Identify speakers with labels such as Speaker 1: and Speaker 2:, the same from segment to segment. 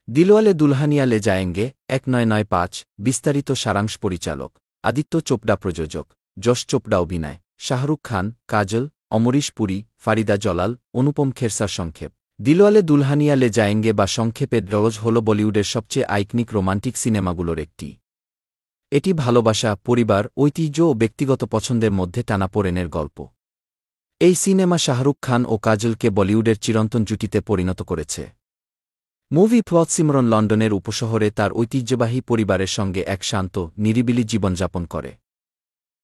Speaker 1: দিলওয়ালে দুলহানিয়া লে জায়েঙ্গে 1995 বিস্তারিত সারাংশ পরিচালক আদিত্য চোপড়া প্রযোজক যশ চোপড়া অভিনয় শাহরুখ খান কাজল অমরিশ পুরী ফারিদা জলাল অনুপম খেরসার সংক্ষেপ দিলওয়ালে দুলহানিয়া লে জায়েঙ্গে বা সংক্ষেপে ড্রজ হল বলিউডের সবচেয়ে আইকনিক রোমান্টিক সিনেমাগুলোর একটি। এটি ভালোবাসা, পরিবার, ঐতিহ্য ও ব্যক্তিগত পছন্দের মধ্যে টানাপোড়েনের গল্প। এই সিনেমা শাহরুখ খান ও কাজলকে বলিউডের চিরন্তন জুটিতে পরিণত করেছে। মুভি প্লট সিমরন লন্ডনের উপশহরে তার ঐতিহ্যবাহী পরিবারের সঙ্গে এক শান্ত, নিরিবিলি জীবনযাপন করে।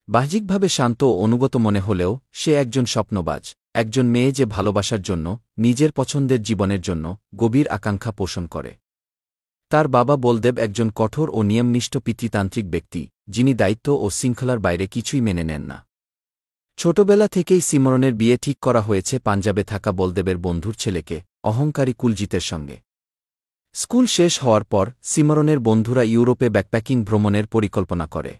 Speaker 1: বাহ্যিকভাবে শান্ত ও অনুগত মনে হলেও সে একজন স্বপ্নবাজ, একজন মেয়ে যে ভালোবাসার জন্য, নিজের পছন্দের জীবনের জন্য গভীর আকাঙ্ক্ষা পোষণ করে। তার বাবা বলদেব একজন কঠোর ও নিয়মনিষ্ঠ পিতৃতান্ত্রিক ব্যক্তি, যিনি দায়িত্ব ও শৃঙ্খলার বাইরে কিছুই মেনে নেন না। ছোটবেলা থেকেই সিমরনের বিয়ে ঠিক করা হয়েছে পাঞ্জাবে থাকা বলদেবের বন্ধুর ছেলেকে, অহংকারী কুলজিতের সঙ্গে। স্কুল শেষ হওয়ার পর সিমরনের বন্ধুরা ইউরোপে ব্যাকপ্যাকিং ভ্রমণের পরিকল্পনা করে।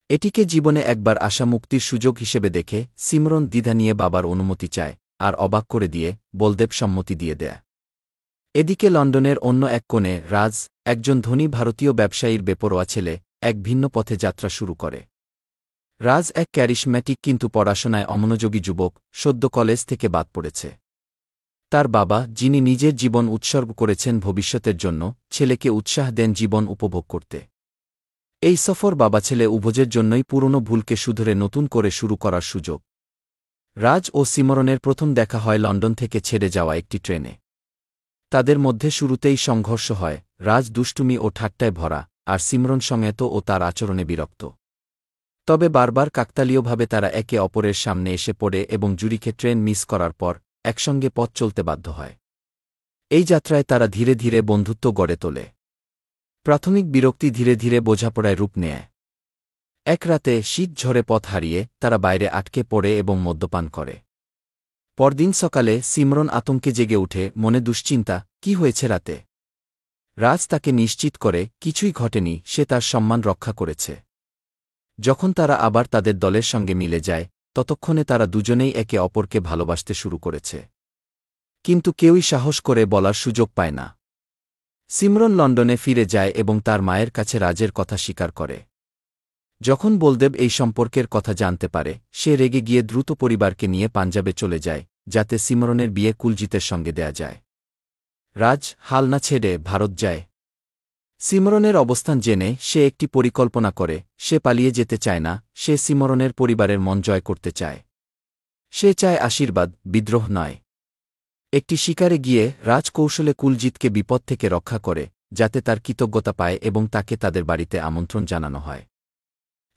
Speaker 1: এটিকে জীবনে একবার আসা মুক্তির সুযোগ হিসেবে দেখে সিমরন দ্বিধা নিয়ে বাবার অনুমতি চায়, আর অবাক করে দিয়ে বলদেব সম্মতি দিয়ে দেয়। এদিকে লন্ডনের অন্য এক কোণে রাজ, একজন ধনী ভারতীয় ব্যবসায়ীর বেপরোয়া ছেলে, এক ভিন্ন পথে যাত্রা শুরু করে। রাজ এক ক্যারিশম্যাটিক কিন্তু পড়াশোনায় অমনোযোগী যুবক, সদ্য কলেজ থেকে বাদ পড়েছে। তার বাবা, যিনি নিজের জীবন উৎসর্গ করেছেন ভবিষ্যতের জন্য, ছেলেকে উৎসাহ দেন জীবন উপভোগ করতে। এই সফর বাবা ছেলে উভয়ের জন্যই পুরনো ভুলকে শুধরে নতুন করে শুরু করার সুযোগ। রাজ ও সিমরনের প্রথম দেখা হয় লন্ডন থেকে ছেড়ে যাওয়া একটি ট্রেনে। তাদের মধ্যে শুরুতেই সংঘর্ষ হয়। রাজ দুষ্টুমি ও ঠাট্টায় ভরা, আর সিমরন সংযত ও তার আচরণে বিরক্ত। তবে বারবার কাকতালীয়ভাবে তারা একে অপরের সামনে এসে পড়ে এবং জুরিখে ট্রেন মিস করার পর একসঙ্গে পথ চলতে বাধ্য হয়। এই যাত্রায় তারা ধীরে ধীরে বন্ধুত্ব গড়ে তোলে। প্রাথমিক বিরক্তি ধীরে ধীরে বোঝাপড়ায় রূপ নেয়। এক রাতে শীত ঝড়ে পথ হারিয়ে তারা বাইরে আটকে পড়ে এবং মদ্যপান করে। পরদিন সকালে সিমরন আতঙ্কে জেগে উঠে, মনে দুশ্চিন্তা, কি হয়েছে রাতে। রাজ তাকে নিশ্চিত করে কিছুই ঘটেনি, সে তার সম্মান রক্ষা করেছে। যখন তারা আবার তাদের দলের সঙ্গে মিলে যায়, ততক্ষণে তারা দুজনেই একে অপরকে ভালোবাসতে শুরু করেছে। কিন্তু কেউই সাহস করে বলার সুযোগ পায় না। সিমরন লন্ডনে ফিরে যায় এবং তার মায়ের কাছে রাজের কথা স্বীকার করে। যখন বলদেব এই সম্পর্কের কথা জানতে পারে, সে রেগে গিয়ে দ্রুত পরিবারকে নিয়ে পাঞ্জাবে চলে যায়, যাতে সিমরনের বিয়ে কুলজিতের সঙ্গে দেয়া যায়। রাজ হাল না ছেড়ে ভারত যায়। সিমরনের অবস্থান জেনে সে একটি পরিকল্পনা করে। সে পালিয়ে যেতে চায় না, সে সিমরনের পরিবারের মন জয় করতে চায়। সে চায় আশীর্বাদ, বিদ্রোহ নয়। একটি শিকারে গিয়ে রাজ কৌশলে কুলজিতকে বিপদ থেকে রক্ষা করে, যাতে তার কৃতজ্ঞতা পায় এবং তাকে তাদের বাড়িতে আমন্ত্রণ জানানো হয়।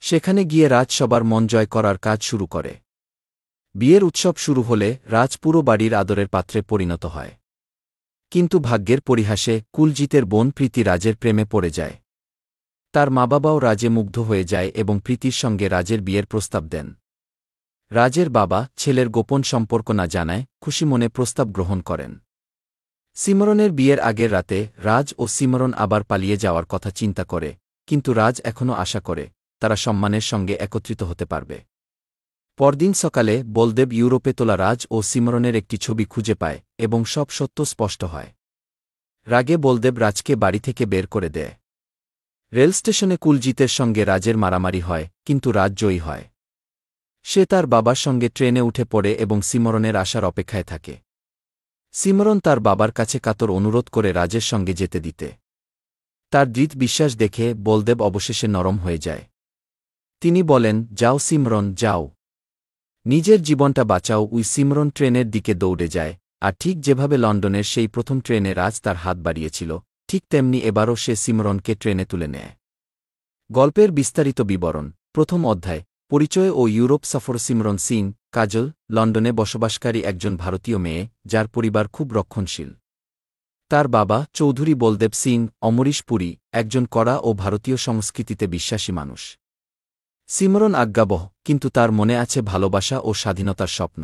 Speaker 1: সেখানে গিয়ে রাজ সবার মন জয় করার কাজ শুরু করে। বিয়ের উৎসব শুরু হলে রাজ পুরো বাড়ির আদরের পাত্রে পরিণত হয়। কিন্তু ভাগ্যের পরিহাসে কুলজিতের বোন প্রীতি রাজের প্রেমে পড়ে যায়। তার মা বাবাও রাজে মুগ্ধ হয়ে যায় এবং প্রীতির সঙ্গে রাজের বিয়ের প্রস্তাব দেন। রাজের বাবা ছেলের গোপন সম্পর্ক না জানায় খুশি মনে প্রস্তাব গ্রহণ করেন। সিমরনের বিয়ের আগের রাতে রাজ ও সিমরন আবার পালিয়ে যাওয়ার কথা চিন্তা করে, কিন্তু রাজ এখনও আশা করে তারা সম্মানের সঙ্গে একত্রিত হতে পারবে। পরদিন সকালে বলদেব ইউরোপে তোলা রাজ ও সিমরনের একটি ছবি খুঁজে পায় এবং সব সত্য স্পষ্ট হয়। রাগে বলদেব রাজকে বাড়ি থেকে বের করে দেয়। রেলস্টেশনে কুলজিতের সঙ্গে রাজের মারামারি হয়, কিন্তু রাজ জয়ী হয়। সে তার বাবার সঙ্গে ট্রেনে উঠে পড়ে এবং সিমরনের আসার অপেক্ষায় থাকে। সিমরন তার বাবার কাছে কাতর অনুরোধ করে রাজের সঙ্গে যেতে দিতে। তার দৃঢ় বিশ্বাস দেখে বলদেব অবশেষে নরম হয়ে যায়। তিনি বলেন, যাও সিমরন, যাও। নিজের জীবনটা বাঁচাও। সিমরন ট্রেনের দিকে দৌড়ে যায়, আর ঠিক যেভাবে লন্ডনের সেই প্রথম ট্রেনে রাজ তার হাত বাড়িয়েছিল, ঠিক তেমনি এবারও সে সিমরনকে ট্রেনে তুলে নেয়। গল্পের বিস্তারিত বিবরণ। প্রথম অধ্যায়, পরিচয় ও ইউরোপ সফর। সিমরন সিং কাজল লন্ডনে বসবাসকারী একজন ভারতীয় মেয়ে, যার পরিবার খুব রক্ষণশীল। তার বাবা চৌধুরী বলদেব সিং, অমরিশ পুরী, একজন কড়া ও ভারতীয় সংস্কৃতিতে বিশ্বাসী মানুষ। সিমরন আজ্ঞাবহ, কিন্তু তার মনে আছে ভালোবাসা ও স্বাধীনতার স্বপ্ন।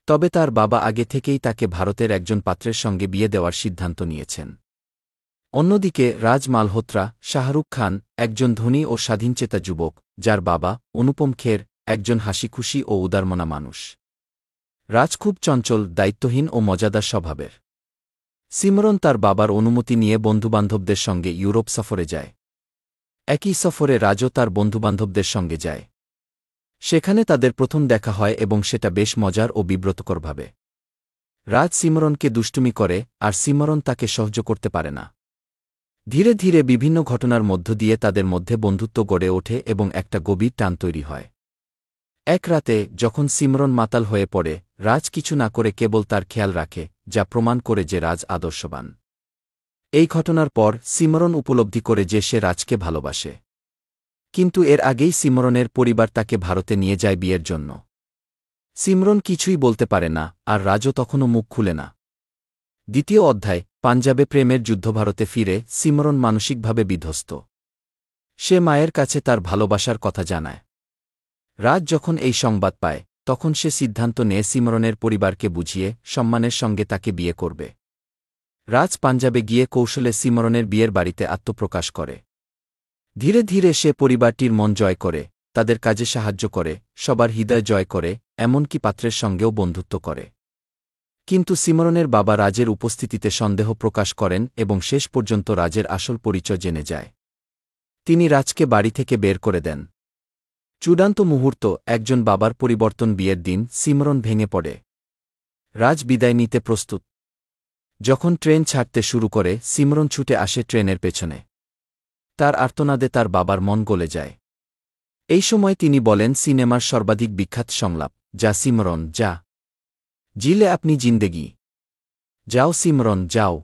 Speaker 1: তবে তার বাবা আগে থেকেই তাকে ভারতের একজন পাত্রের সঙ্গে বিয়ে দেওয়ার সিদ্ধান্ত নিয়েছেন। অন্যদিকে রাজ মালহোত্রা, শাহরুখ খান, একজন ধনী ও স্বাধীনচেতা যুবক, যার বাবা অনুপম খের, একজন হাসিখুশি ও উদারমনা মানুষ। রাজ খুব চঞ্চল, দায়িত্বহীন ও মজাদার স্বভাবের। সিমরন তার বাবার অনুমতি নিয়ে বন্ধুবান্ধবদের সঙ্গে ইউরোপ সফরে যায়। একই সফরে রাজও তার বন্ধুবান্ধবদের সঙ্গে যায়। সেখানে তাদের প্রথম দেখা হয় এবং সেটা বেশ মজার ও বিব্রতকরভাবে। রাজ সিমরনকে দুষ্টুমি করে আর সিমরন তাকে সহ্য করতে পারে না। ধীরে ধীরে বিভিন্ন ঘটনার মধ্য দিয়ে তাদের মধ্যে বন্ধুত্ব গড়ে ওঠে এবং একটা গভীর টান তৈরি হয়। এক রাতে যখন সিমরন মাতাল হয়ে পড়ে, রাজ কিছু না করে কেবল তার খেয়াল রাখে, যা প্রমাণ করে যে রাজ আদর্শবান। এই ঘটনার পর সিমরন উপলব্ধি করে যে সে রাজকে ভালোবাসে। কিন্তু এর আগেই সিমরনের পরিবার তাকে ভারতে নিয়ে যায় বিয়ের জন্য। সিমরন কিছুই বলতে পারে না, আর রাজও তখনও মুখ খুলে না। দ্বিতীয় অধ্যায়, পাঞ্জাবে প্রেমের যুদ্ধ। ভারতে ফিরে সিমরন মানসিকভাবে বিধ্বস্ত। সে মায়ের কাছে তার ভালোবাসার কথা জানায়। রাজ যখন এই সংবাদ পায়, তখন সে সিদ্ধান্ত নেয় সিমরনের পরিবারকে বুঝিয়ে সম্মানের সঙ্গে তাকে বিয়ে করবে। রাজ পাঞ্জাবে গিয়ে কৌশলে সিমরনের বিয়ের বাড়িতে আত্মপ্রকাশ করে। ধীরে ধীরে সে পরিবারটির মন জয় করে, তাদের কাজে সাহায্য করে, সবার হৃদয় জয় করে, এমনকি পাত্রের সঙ্গেও বন্ধুত্ব করে। কিন্তু সিমরনের বাবা রাজের উপস্থিতিতে সন্দেহ প্রকাশ করেন এবং শেষ পর্যন্ত রাজের আসল পরিচয় জেনে যায়। তিনি রাজকে বাড়ি থেকে বের করে দেন। চূড়ান্ত মুহূর্ত, একজন বাবার পরিবর্তন। বিয়ের দিন সিমরন ভেঙে পড়ে। রাজ বিদায় নিতে প্রস্তুত। যখন ট্রেন ছাড়তে শুরু করে, সিমরন ছুটে আসে ট্রেনের পেছনে। তার আর্তনাদে তার বাবার মন গলে যায়। এই সময় তিনি বলেন সিনেমার সর্বাধিক বিখ্যাত সংলাপ, যা সিমরন যা, জিলে আপনি জিন্দেগি, যাও সিমরন যাও,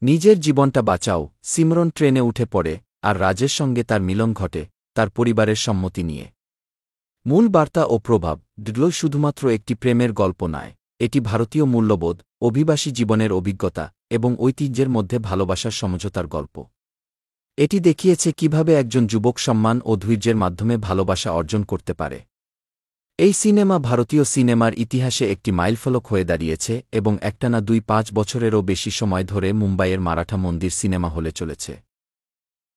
Speaker 1: নিজের জীবনটা বাঁচাও। সিমরন ট্রেনে উঠে পড়ে, আর রাজের সঙ্গে তার মিলন ঘটে, তার পরিবারের সম্মতি নিয়ে। মূল বার্তা ও প্রভাব। ডিডলো শুধুমাত্র একটি প্রেমের গল্প নয়, এটি ভারতীয় মূল্যবোধ, অভিবাসী জীবনের অভিজ্ঞতা এবং ঐতিহ্যের মধ্যে ভালোবাসার সমঝোতার গল্প। এটি দেখিয়েছে কিভাবে একজন যুবক সম্মান ও ধৈর্যের মাধ্যমে ভালোবাসা অর্জন করতে পারে। এই সিনেমা ভারতীয় সিনেমার ইতিহাসে একটি মাইলফলক হয়ে দাঁড়িয়েছে এবং একটানা 2-5 বছরেরও বেশি সময় ধরে মুম্বাইয়ের মারাঠা মন্দির সিনেমা হলে চলেছে।